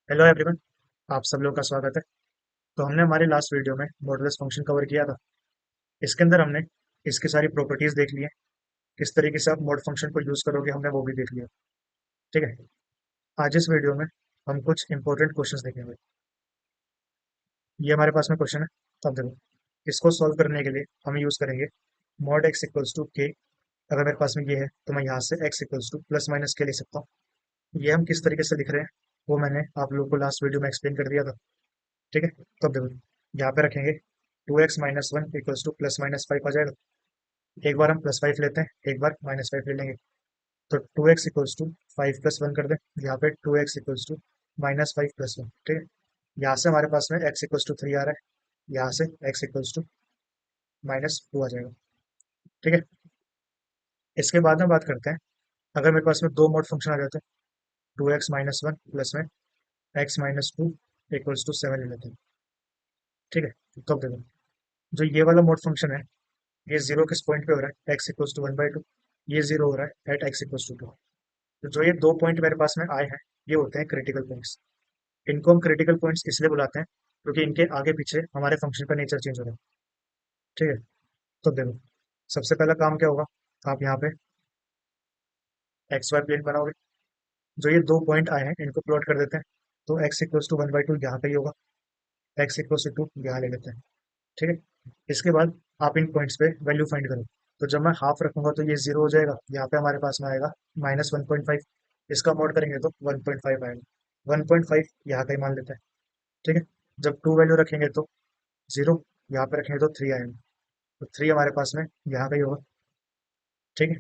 Hello everyone. आप सब लोग का स्वागत है। तो हमने हमारे लास्ट वीडियो में मॉडुलस फंक्शन कवर किया था। इसके अंदर हमने इसकी सारी प्रॉपर्टीज देख ली है। किस तरीके से आप मॉड फंक्शन को यूज करोगे हमने वो भी देख लिया। ठीक है। आज इस वीडियो में हम कुछ इंपॉर्टेंट क्वेश्चंस देखेंगे। ये हमारे पास में क्वेश्चन है। तो अब देखो, इसको सॉल्व करने के लिए हम यूज करेंगे मॉड एक्स इक्वल्स टू के। अगर मेरे पास में ये है तो मैं यहाँ से x equals two plus minus के लिख सकता हूँ। ये हम किस तरीके से लिख रहे हैं वो मैंने आप लोगों को लास्ट वीडियो में एक्सप्लेन कर दिया था। ठीक है। तो अब देखो, यहाँ पे रखेंगे 2x-1 equals two plus minus 5 आ जाएगा। एक बार हम प्लस 5 लेते हैं, एक बार माइनस 5 ले लेंगे। तो 2x इक्वल्स टू 5 प्लस 1 कर दें। यहाँ पे 2x equals to minus 5 plus 1। ठीक है। यहाँ से हमारे पास में x इक्वल्स टू 3 आ रहा है, यहाँ से x इक्वल्स टू माइनस 2 आ जाएगा। ठीक है। इसके बाद में बात करते हैं, अगर मेरे पास में दो मोड फंक्शन आ जाते हैं, 2x-1 प्लस में x-2 इक्वल्स टू 7 ले लेते हैं। ठीक है। तो अब देखो, जो ये वाला मोड फंक्शन है, ये जीरो किस पॉइंट पे हो रहा है, एक्स इक्वल्स टू 1/2। ये जीरो हो रहा है एट एक्स इक्वल्स टू 2। तो जो ये दो पॉइंट मेरे पास में आए हैं, ये होते हैं क्रिटिकल पॉइंट्स। इनको हम क्रिटिकल पॉइंट्स इसलिए बुलाते हैं क्योंकि इनके आगे पीछे हमारे फंक्शन का नेचर चेंज हो रहा है। ठीक है। तो देखो, सबसे पहला काम क्या होगा, आप यहाँ पे एक्स वाई प्लेन बनाओगे। जो ये दो पॉइंट आए हैं इनको प्लॉट कर देते हैं। तो एक्स इक्वल्स टू 1/2 यहाँ पे ही होगा, एक्स इक्वल्स टू 2 यहाँ ले लेते हैं। ठीक है। इसके बाद आप इन पॉइंट्स पे वैल्यू फाइंड करो। तो जब मैं हाफ रखूंगा तो ये जीरो हो जाएगा, यहाँ पे हमारे पास में आएगा -1.5। इसका मोड करेंगे तो 1.5 आएगा। 1.5 यहाँ का ही मान लेते हैं। ठीक है। जब टू वैल्यू रखेंगे तो जीरो, यहाँ पे रखेंगे तो 3 आएगा। तो 3 हमारे पास में यहाँ का ही होगा। ठीक है।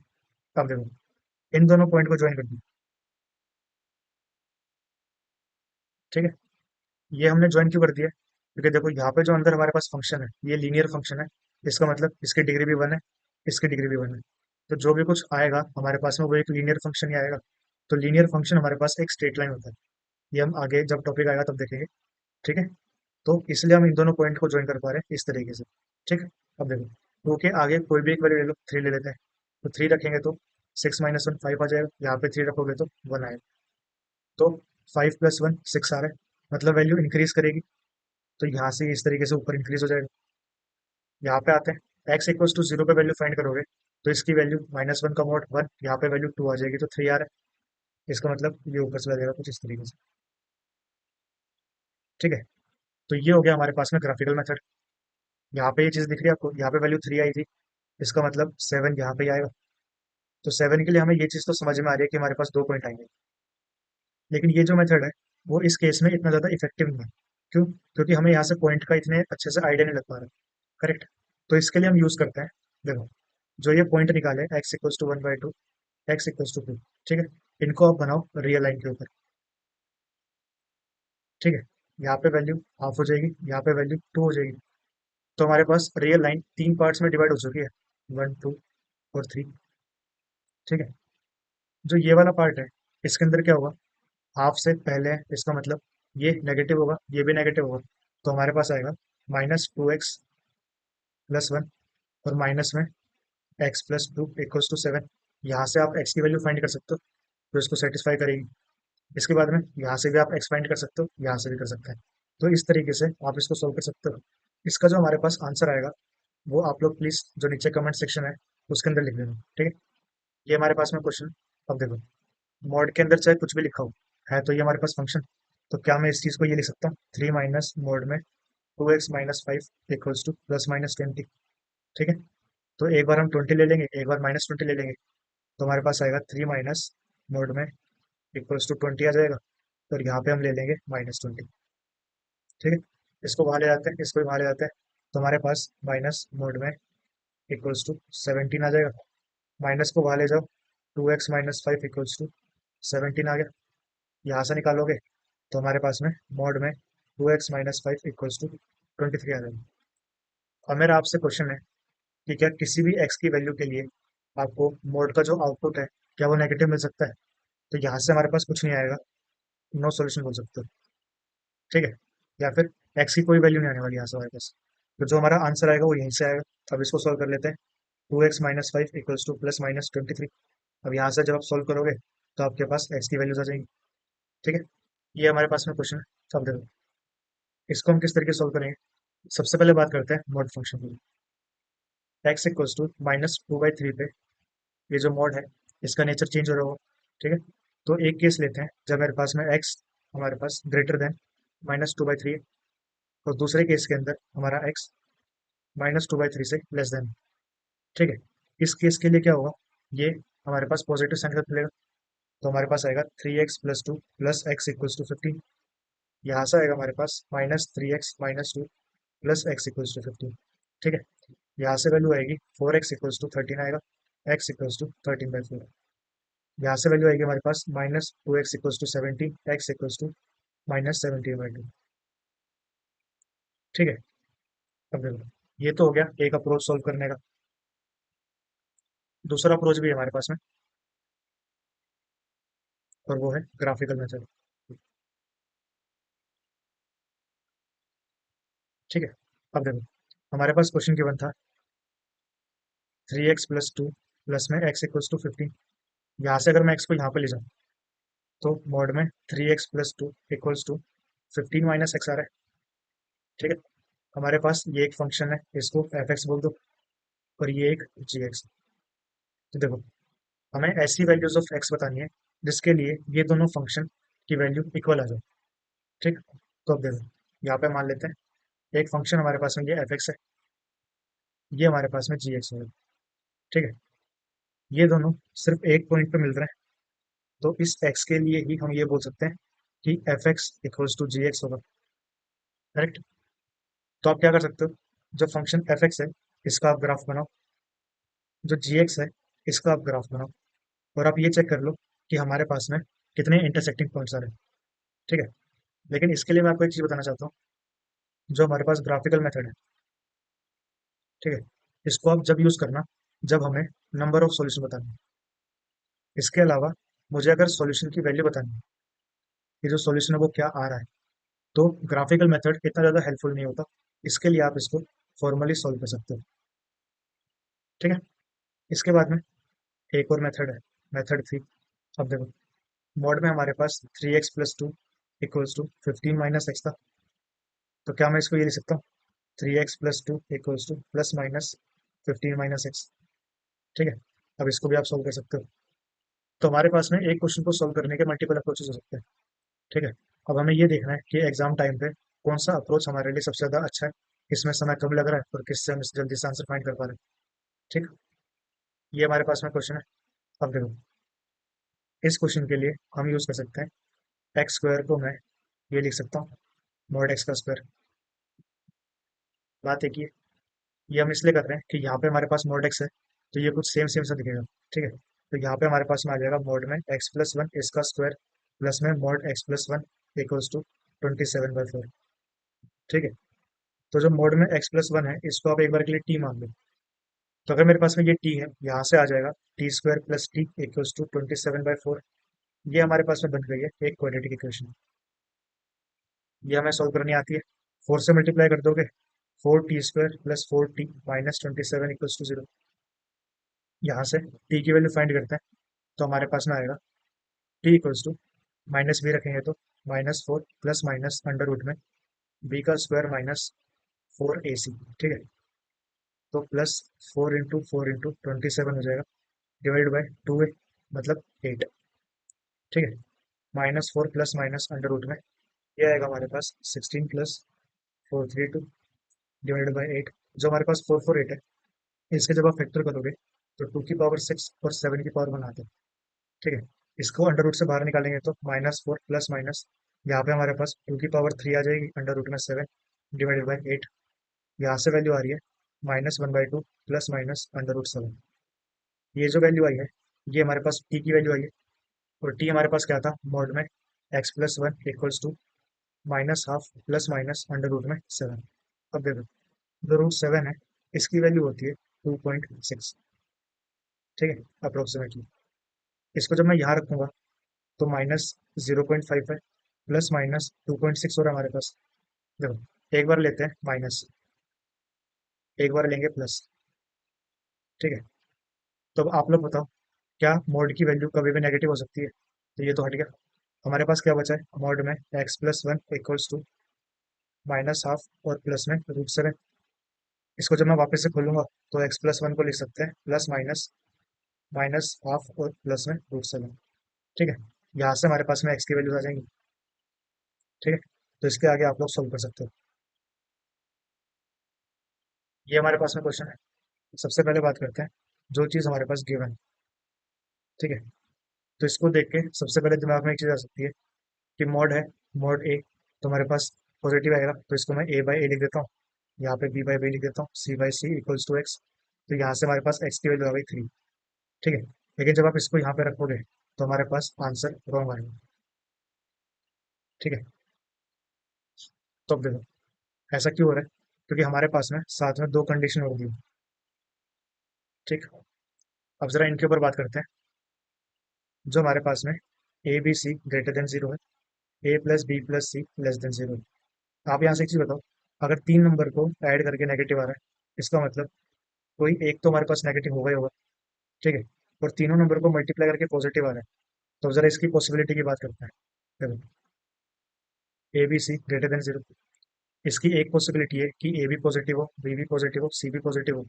अब देखो, इन दोनों पॉइंट को ज्वाइन कर दिया। ठीक है। ये हमने ज्वाइन क्यों कर दिया, क्योंकि देखो यहाँ पे जो अंदर हमारे पास फंक्शन है ये लीनियर फंक्शन है। इसका मतलब इसकी डिग्री भी 1 है, इसकी डिग्री भी 1 है। तो जो भी कुछ आएगा हमारे पास में वो एक लीनियर फंक्शन ही आएगा। तो लीनियर फंक्शन हमारे पास एक स्ट्रेट लाइन होता है। ये हम आगे जब टॉपिक आएगा तब देखेंगे। ठीक है। तो इसलिए हम इन दोनों पॉइंट को ज्वाइन कर पा रहे हैं इस तरीके से। ठीक है। अब देखो, टू के आगे कोई भी एक वैल्यू ले लो, 3 ले लेते हैं। तो 3 रखेंगे तो 6-1 5 आ जाएगा, यहाँ पे 3 रखोगे तो 1 आएगा। तो 5+1 6 आ रहा है, मतलब वैल्यू इंक्रीज करेगी। तो यहाँ से इस तरीके से ऊपर इंक्रीज हो जाएगा। यहाँ पे आते हैं, एक्स इक्वल्स टू 0 पे वैल्यू फाइंड करोगे तो इसकी वैल्यू -1 का मॉड 1, यहाँ पे वैल्यू 2 आ जाएगी तो 3 आ रहा है। इसका मतलब ये ऊपर चला जाएगा कुछ इस तरीके से। ठीक है। तो ये हो गया हमारे पास में ग्राफिकल मेथड। यहाँ पे ये चीज दिख रही है आपको, यहाँ पे वैल्यू 3 आई थी, इसका मतलब 7 यहाँ पे ही आएगा। तो 7 के लिए हमें ये चीज तो समझ में आ रही है कि हमारे पास दो पॉइंट आएंगे। लेकिन ये जो मेथड है वो इस केस में इतना ज्यादा इफेक्टिव नहीं है। क्यों? क्योंकि हमें यहाँ से पॉइंट का इतने अच्छे से आइडिया नहीं लग पा रहा। करेक्ट। तो इसके लिए हम यूज करते हैं, देखो, जो ये पॉइंट निकाले x equals to 1/2, x equals to 2। ठीक है। इनको आप बनाओ रियल लाइन के ऊपर। ठीक है। यहाँ पे वैल्यू हाफ हो जाएगी, यहाँ पे वैल्यू 2 हो जाएगी। तो हमारे पास रियल लाइन तीन पार्ट्स में डिवाइड हो चुकी है, 1 2 और 3। ठीक है। जो ये वाला पार्ट है, इसके अंदर क्या होगा, हाफ से पहले है, इसका मतलब ये नेगेटिव होगा, ये भी नेगेटिव होगा। तो हमारे पास आएगा -2x+1 और माइनस में x+2 = 7। यहाँ से आप x की वैल्यू फाइंड कर सकते हो तो इसको सेटिस्फाई करेगी। इसके बाद में यहाँ से भी आप x फाइंड कर सकते हो, यहाँ से भी कर सकते हैं। तो इस तरीके से आप इसको सोल्व कर सकते हो। इसका जो हमारे पास आंसर आएगा वो आप लोग प्लीज जो नीचे कमेंट सेक्शन है उसके अंदर लिख देना। ठीक है। ये हमारे पास में क्वेश्चन। अब देखो, मॉड के अंदर चाहे कुछ भी लिखा हो, है तो ये हमारे पास फंक्शन। तो क्या मैं इस चीज को ये लिख सकता हूँ, 3 माइनस मोड में 2x-5 इक्वल्स टू +-20। ठीक है। तो एक बार हम 20 ले लेंगे, एक बार -20 ले लेंगे। तो हमारे पास आएगा 3 माइनस मोड में इक्वल्स टू 20 आ जाएगा। और यहाँ पे हम ले लेंगे -20। ठीक है। इसको वहां ले जाते हैं, इसको भी वहां ले जाते हैं। तो हमारे पास माइनस मोड में इक्वल्स टू 17 आ जाएगा। माइनस को वहां ले जाओ, 2x-5 इक्वल्स टू 17 आ गया। यहाँ से निकालोगे तो हमारे पास में मोड में 2x-5 इक्वल्स टू 23 आ जाएगा। अब मेरा आपसे क्वेश्चन है कि क्या किसी भी x की वैल्यू के लिए आपको मोड का जो आउटपुट है क्या वो नेगेटिव मिल सकता है? तो यहाँ से हमारे पास कुछ नहीं आएगा, नो सॉल्यूशन बोल सकते हो। ठीक है। या फिर x की कोई वैल्यू नहीं आने वाली यहाँ से हमारे पास। तो जो हमारा आंसर आएगा वो यहीं से आएगा। अब इसको सॉल्व कर लेते हैं। 2x-5 equals to +-23। अब यहाँ से जब आप सॉल्व करोगे तो आपके पास x की वैल्यूज आ जाएंगी। ठीक है। ये हमारे पास में क्वेश्चन है। तो अब देखो इसको हम किस तरीके से सोल्व करेंगे। सबसे पहले बात करते हैं मॉड फंक्शन की। एक्स इक्वल्स टू -2/3 पे ये जो मॉड है इसका नेचर चेंज हो रहा होगा। ठीक है। तो एक केस लेते हैं जब मेरे पास में एक्स हमारे पास ग्रेटर देन -2/3 है, और दूसरे केस के अंदर हमारा एक्स -2/3 से लेस देन। ठीक है। इस केस के लिए क्या होगा, ये हमारे पास पॉजिटिव साइन का मिलेगा। तो हमारे पास आएगा 3x+2 plus x equals to 15। यहाँ से आएगा हमारे पास -3x-2 plus x equals to 15। ठीक है। यहाँ से वैल्यू आएगी 4x इक्वल्स टू 13 आएगा, x इक्वल्स टू 13/4। यहाँ से वैल्यू आएगी हमारे पास -2x equals to 17, x equals to -17/2। ठीक है। अब देखो ये तो हो गया एक अप्रोच सॉल्व करने का। दूसरा अप्रोच भी है हमारे पास में, और वो है ग्राफिकल मेथड। ठीक है। अब देखो हमारे पास क्वेश्चन गिवन था 3x+2 प्लस में x इक्वल्स टू 15। यहाँ से अगर मैं x को यहाँ पे ले जाऊँ तो मॉड में 3x+2 equals to 15 minus X आ रहा है। ठीक है। हमारे पास ये एक फंक्शन है, इसको एफ एक्स बोल दो, और ये एक जी एक्स। तो देखो हमें ऐसी वैल्यूज ऑफ एक्स बतानी है जिसके लिए ये दोनों फंक्शन की वैल्यू इक्वल आ जाए। ठीक। तो अब देखो यहाँ पे मान लेते हैं एक फंक्शन हमारे पास में ये एफ एक्स है, ये हमारे पास में जी एक्स है। ठीक है। ये दोनों सिर्फ एक पॉइंट पे मिल रहे हैं, तो इस एक्स के लिए ही हम ये बोल सकते हैं कि f x equals to g x होगा। करेक्ट। तो आप क्या कर सकते हो, जो फंक्शन एफ एक्स है इसका आप ग्राफ बनाओ, जो जी एक्स है इसका आप ग्राफ बनाओ, और आप ये चेक कर लो कि हमारे पास में कितने इंटरसेक्टिंग पॉइंट्स आ रहे हैं। ठीक है। लेकिन इसके लिए मैं आपको एक चीज बताना चाहता हूँ, जो हमारे पास ग्राफिकल मेथड है। ठीक है। इसको आप जब यूज करना जब हमें नंबर ऑफ सॉल्यूशन बताना है। इसके अलावा मुझे अगर सॉल्यूशन की वैल्यू बतानी है कि जो सॉल्यूशन है वो क्या आ रहा है, तो ग्राफिकल मेथड इतना ज़्यादा हेल्पफुल नहीं होता। इसके लिए आप इसको फॉर्मली सॉल्व कर सकते हो। ठीक है। इसके बाद में एक और मेथड है, मेथड 3। अब देखो मॉड में हमारे पास 3x+2 equals to 15 minus x था। तो क्या मैं इसको ये लिख सकता हूँ 3x+2 equals two plus minus 15 minus x. ठीक है। अब इसको भी आप सॉल्व कर सकते हो। तो हमारे पास में एक क्वेश्चन को सॉल्व करने के मल्टीपल अप्रोचेस हो सकते हैं। ठीक है। अब हमें ये देखना है कि एग्जाम टाइम पे कौन सा अप्रोच हमारे लिए सबसे ज़्यादा अच्छा है, किसमें समय कम लग रहा है और किससे हम जल्दी से आंसर फाइंड कर पा रहे हैं। ठीक। ये हमारे पास में क्वेश्चन है। अब देखो इस क्वेश्चन के लिए हम यूज कर सकते हैं एक्स स्क्वायर को मैं ये लिख सकता हूँ मॉड एक्स का स्क्वायर। बात एक ये हम इसलिए कर रहे हैं कि यहाँ पे हमारे पास मॉड एक्स है, तो ये कुछ सेम सेम सा दिखेगा। ठीक है। तो यहाँ पे हमारे पास में आ जाएगा मॉड में x+1 इसका स्क्वायर प्लस में मॉड x+1 इक्वल्स टू 27/4। ठीक है। तो जो मॉड में x+1 है इसको आप एक बार के लिए टी मान लो। तो अगर मेरे पास में ये टी है यहाँ से आ जाएगा t² plus T equals to 27/4। ये हमारे पास में बन गई है एक क्वाड्रेटिक इक्वेशन। ये हमें सॉल्व करनी आती है। 4 से मल्टीप्लाई कर दोगे 4t² plus 4t minus 27 equals to 0। यहाँ से t की वैल्यू फाइंड करते हैं, तो हमारे पास में आएगा t equals to minus b रखेंगे तो -4 प्लस माइनस अंडर रूट में बी का स्क्वायर माइनस 4ac। ठीक है। तो प्लस 4 इंटू 4 इंटू 27 हो जाएगा, डिवाइड बाई 2a मतलब 8। ठीक है। -4 प्लस माइनस अंडर रूट में ये आएगा हमारे पास 16 प्लस 432 डिवाइड बाई 8। जो हमारे पास 448 है, इसके जब आप फैक्टर करोगे तो 2 की पावर 6 और 7 की पावर 1 आता है। ठीक है। इसको अंडर रूट से बाहर निकालेंगे तो -4 प्लस माइनस यहाँ पे हमारे पास 2 की पावर 3 आ जाएगी अंडर रूट में 7 डिवाइडेड बाई 8। यहाँ से वैल्यू आ रही है -1/2 प्लस माइनस अंडर रूट 7। ये जो वैल्यू आई है ये हमारे पास टी की वैल्यू आई है, और टी हमारे पास क्या था मॉड में x+1 equals to -12 plus minus under root में 7। अब देखो जो रूट 7 है इसकी वैल्यू होती है 2.6। ठीक है। अप्रोक्सीमेटली इसको जब मैं यहाँ रखूंगा तो -0.5 है, प्लस माइनस 2.6 हो रहा है हमारे पास। देखो एक बार लेते हैं माइनस, एक बार लेंगे प्लस। ठीक है। तो अब आप लोग बताओ क्या मोड की वैल्यू कभी भी नेगेटिव हो सकती है। तो ये तो हट गया। हमारे पास क्या बचा है मॉड में x+1 इक्वल्स टू -½ और प्लस में √7। इसको जब मैं वापस से खोलूंगा तो x+1 को लिख सकते हैं प्लस माइनस -½ और प्लस में √7। ठीक है, यहाँ से हमारे पास में x की वैल्यूज आ जाएंगी। ठीक है, तो इसके आगे आप लोग सोल्व कर सकते हो। ये हमारे पास में क्वेश्चन है। सबसे पहले बात करते हैं जो चीज़ हमारे पास गिवन है। ठीक है, तो इसको देख के सबसे पहले दिमाग में एक चीज़ आ सकती है कि मॉड है, मॉड ए, तो हमारे पास पॉजिटिव आएगा, तो इसको मैं ए बाई ए लिख देता हूँ, यहाँ पे बी बाई बी लिख देता हूँ, C by C equals to X. तो यहाँ से हमारे पास एक्स की वैल्यू आ गई 3। ठीक है, लेकिन जब आप इसको यहाँ पे रखोगे तो हमारे पास आंसर रॉन्ग आएगा। ठीक है, तो अब देखो ऐसा क्यों हो रहा है, क्योंकि हमारे पास में साथ में दो कंडीशन होगी। ठीक, अब जरा इनके ऊपर बात करते हैं। जो हमारे पास में a b c greater than zero है, a+b+c लेस देन जीरो। आप यहाँ से एक चीज बताओ, अगर 3 नंबर को ऐड करके नेगेटिव आ रहा है, इसका मतलब कोई एक तो हमारे पास नेगेटिव होगा ही होगा। ठीक है, और तीनों नंबर को मल्टीप्लाई करके पॉजिटिव आ रहा है, तो जरा इसकी पॉसिबिलिटी की बात करते हैं। देखो, a b c greater than zero, इसकी एक पॉसिबिलिटी है कि ए भी पॉजिटिव हो, बी भी पॉजिटिव हो, सी भी पॉजिटिव हो।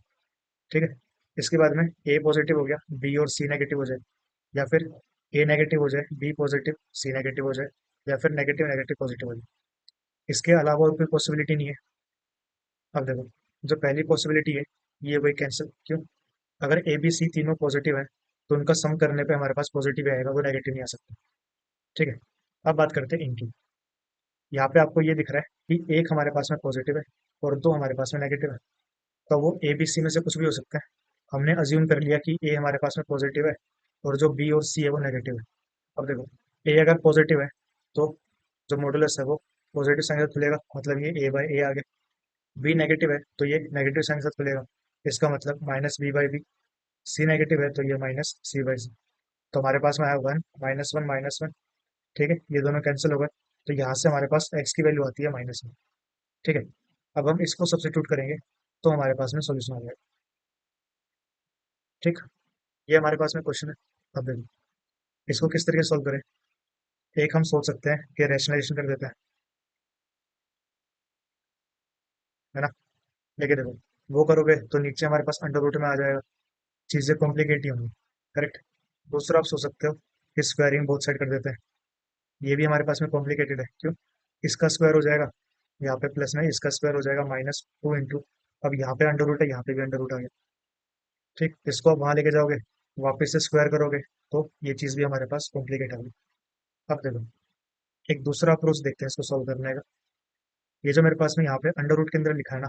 ठीक है, इसके बाद में ए पॉजिटिव हो गया, बी और सी नेगेटिव हो जाए, या फिर ए नेगेटिव हो जाए, बी पॉजिटिव, सी नेगेटिव हो जाए, या फिर नेगेटिव नेगेटिव पॉजिटिव हो जाए। इसके अलावा और कोई पॉसिबिलिटी नहीं है। अब देखो, जो पहली पॉसिबिलिटी है ये वही कैंसिल क्यों, अगर ए बी सी तीनों पॉजिटिव है तो उनका सम करने पे हमारे पास पॉजिटिव आएगा, वो नेगेटिव नहीं आ सकता। ठीक है, अब बात करते हैं इनकी। यहाँ पे आपको ये दिख रहा है कि एक हमारे पास में पॉजिटिव है और दो हमारे पास में नेगेटिव है, तो वो ए बी सी में से कुछ भी हो सकता है। हमने अज्यूम कर लिया कि ए हमारे पास में पॉजिटिव है और जो बी और सी है वो नेगेटिव है। अब देखो, ए अगर पॉजिटिव है तो जो मॉडुलस है वो पॉजिटिव साइन के साथ खुलेगा, मतलब ये ए बाई ए आ गया। बी नेगेटिव है तो ये नेगेटिव साइन के साथ खुलेगा, इसका मतलब -b/b। सी नेगेटिव है तो ये -c/c। तो हमारे पास में आया 1 -1 -1। ठीक है, ये दोनों कैंसिल हो गए, तो यहाँ से हमारे पास x की वैल्यू आती है -1। ठीक है, अब हम इसको सब्स्टिट्यूट करेंगे तो हमारे पास में सोल्यूशन आ जाएगा। ठीक, ये हमारे पास में क्वेश्चन है। अब देखो इसको किस तरीके से सॉल्व करें। एक हम सोच सकते हैं कि रैशनलाइजेशन कर देते हैं, है ना। लेकिन देखो वो करोगे तो नीचे हमारे पास अंडर रूट में आ जाएगा, चीज़ें कॉम्प्लिकेट ही होंगी। करेक्ट। दूसरा आप सोच सकते हो कि स्क्वायरिंग बोथ साइड कर देते हैं, ये भी हमारे पास में कॉम्प्लिकेटेड है। क्यों, इसका स्क्वायर हो जाएगा, यहाँ पे प्लस में इसका स्क्वायर हो जाएगा -2 इंटू, अब यहाँ पे अंडर रूट है, यहाँ पे भी अंडर रूट आ गया। ठीक, इसको आप वहाँ लेके जाओगे, वापस से स्क्वायर करोगे, तो ये चीज़ भी हमारे पास कॉम्प्लिकेट होगी। अब देखो एक दूसरा अप्रोच देखते हैं इसको सॉल्व करने का। ये जो मेरे पास में यहाँ पे अंडर रूट के अंदर लिखा है ना,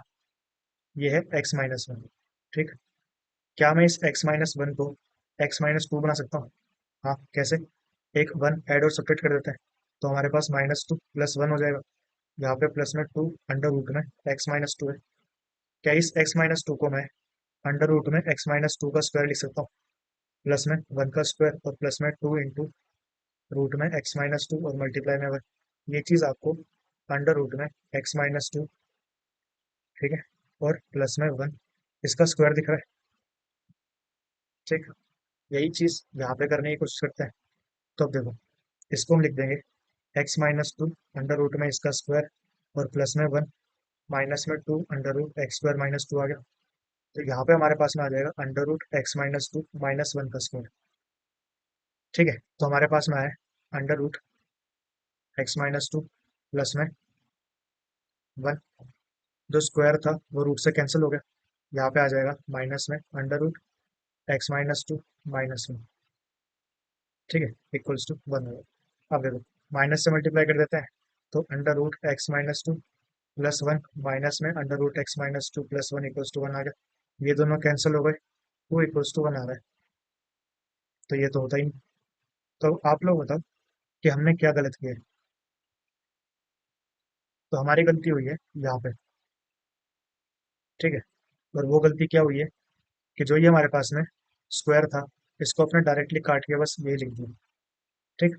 ये है x-1। ठीक, क्या मैं इस x-1 को x-2 बना सकता हूँ? हाँ, कैसे? एक 1 ऐड और सब्ट्रैक्ट कर देते हैं, तो हमारे पास -2 + 1 हो जाएगा। यहाँ पे प्लस में 2 अंडर रूट में x-2 है। क्या इस x-2 को मैं अंडर रूट में x-2 का स्क्वायर लिख सकता हूँ, प्लस में 1 का स्क्वायर और प्लस में 2 इंटू रूट में x-2 और मल्टीप्लाई में 1। ये चीज़ आपको अंडर रूट में x-2, ठीक है, और प्लस में 1 इसका स्क्वायर दिख रहा है। ठीक, यही चीज़ यहाँ पे करने की कोशिश करते हैं। तो अब देखो इसको हम लिख देंगे x-2 अंडर रूट में इसका स्क्वायर और प्लस में 1 माइनस में 2 अंडर रूट x² - 2 आ गया। तो यहाँ पे हमारे पास में आ जाएगा अंडर रूट x-2 -1 का स्क्वायर। ठीक है, तो हमारे पास में आया अंडर रूट x-2 प्लस में 1, जो स्क्वायर था वो रूट से कैंसिल हो गया, यहाँ पे आ जाएगा माइनस में अंडर रूट x-2 -1। ठीक है, इक्वल्स टू 1 हो गया। अब देखो माइनस से मल्टीप्लाई कर देते हैं, तो under root x-2 plus 1 minus में under root x-2 plus 1 equals to 1 आ गया। ये दोनों कैंसिल हो गए, 2 इक्वल्स टू 1 आ रहा है, तो ये तो होता ही नहीं। तो आप लोग बताओ कि हमने क्या गलत किया है। तो हमारी गलती हुई है यहाँ पे। ठीक है, और वो गलती क्या हुई है कि जो ये हमारे पास में स्क्वायर था, इसको अपने डायरेक्टली काट के बस ये लिख दिया। ठीक,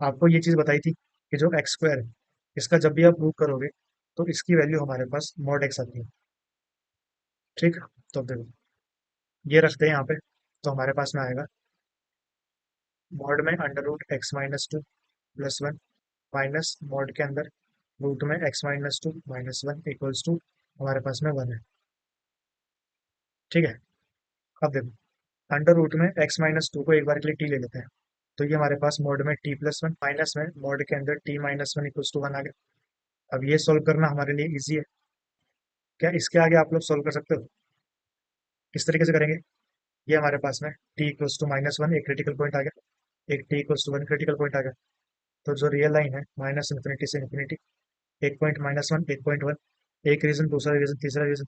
आपको ये चीज़ बताई थी कि जो एक्स स्क्वायर है, इसका जब भी आप प्रूव करोगे तो इसकी वैल्यू हमारे पास मॉड एक्स आती है। ठीक, तो अब देखो ये रखते हैं यहाँ पे, तो हमारे पास में आएगा मॉड में under root x-2 +1 minus mod के अंदर रूट में x-2 -1 इक्वल्स टू हमारे पास में 1 है। ठीक है, अब देखो अंडर रूट में x-2 को एक बार के लिए t ले लेते हैं, तो ये हमारे पास मॉड में t+1 माइनस में मॉड के अंदर t-1 इक्वल्स टू 1 आ गया। अब ये सोल्व करना हमारे लिए इजी है। क्या इसके आगे आप लोग सोल्व कर सकते हो? किस तरीके से करेंगे? ये हमारे पास में t इक्वल्स टू -1 एक क्रिटिकल पॉइंट आ गया, एक t equals to 1 critical point आ गया। तो जो रियल लाइन है माइनस इन्फिनिटी से इन्फिनिटी, एक पॉइंट -1 एक पॉइंट 1, एक रीजन दूसरा रीजन तीसरा रीजन,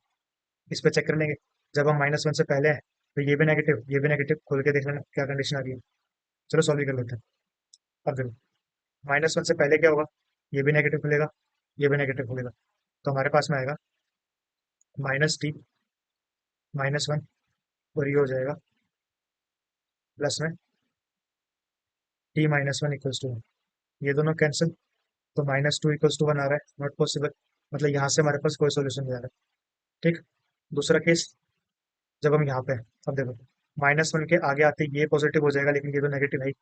इस पे चेक कर लेंगे। जब हम -1 से पहले हैं तो ये भी नेगेटिव, खोल के देख लेना क्या कंडीशन आ रही है। चलो सॉल्व कर लेते हैं। अब देखो -1 से पहले क्या होगा, ये भी नेगेटिव खुलेगा, ये भी नेगेटिव खुलेगा, तो हमारे पास में आएगा -t-1 और ये हो जाएगा प्लस में t-1 इक्वल्स टू 1। ये दोनों कैंसिल, तो -2 इक्वल्स टू 1 आ रहा है, नॉट पॉसिबल, मतलब यहाँ से हमारे पास कोई सोल्यूशन नहीं आ रहा है। ठीक, दूसरा केस जब हम यहाँ पे हैं, अब देखो -1 के आगे आते ही ये पॉजिटिव हो जाएगा, लेकिन ये तो नेगेटिव है ही,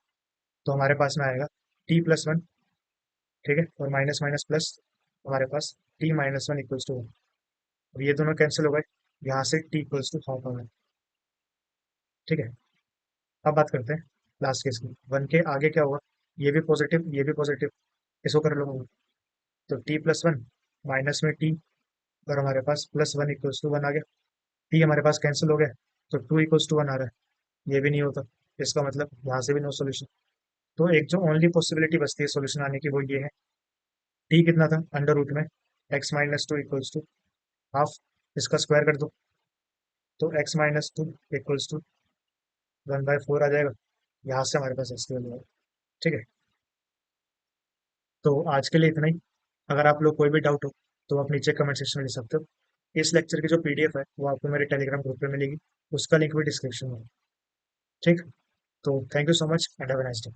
तो हमारे पास में आएगा t+1। ठीक है, और माइनस माइनस प्लस हमारे पास t-1 इक्वल्स टू 1। अब ये दोनों कैंसिल हो गए, यहाँ से t इक्वल्स टू हाफ आ गया। ठीक है, अब बात करते हैं लास्ट केस की। 1 के आगे क्या होगा, ये भी पॉजिटिव ये भी पॉजिटिव, इसको कर लो। तो t+1 माइनस में t, और हमारे पास +1 इक्वल्स टू 1 आ गया। t हमारे पास कैंसिल हो गया, तो 2 इक्वल्स टू 1 आ रहा है, ये भी नहीं होता, इसका मतलब यहाँ से भी नो सोल्यूशन। तो एक जो ओनली पॉसिबिलिटी बचती है सोल्यूशन आने की वो ये है, t कितना था अंडर रूट में x-2 इक्वल्स टू हाफ, इसका स्क्वायर कर दो, तो x-2 इक्वल्स टू 1/4 आ जाएगा। यहाँ से हमारे पास x की वैल्यू है। ठीक है, तो आज के लिए इतना ही। अगर आप लोग कोई भी डाउट हो तो आप नीचे कमेंट सेक्शन में लिख सकते हो। इस लेक्चर की जो पीडीएफ है वो आपको मेरे टेलीग्राम ग्रुप पे मिलेगी, उसका लिंक भी डिस्क्रिप्शन में है। ठीक, तो thank you so much and have a nice day.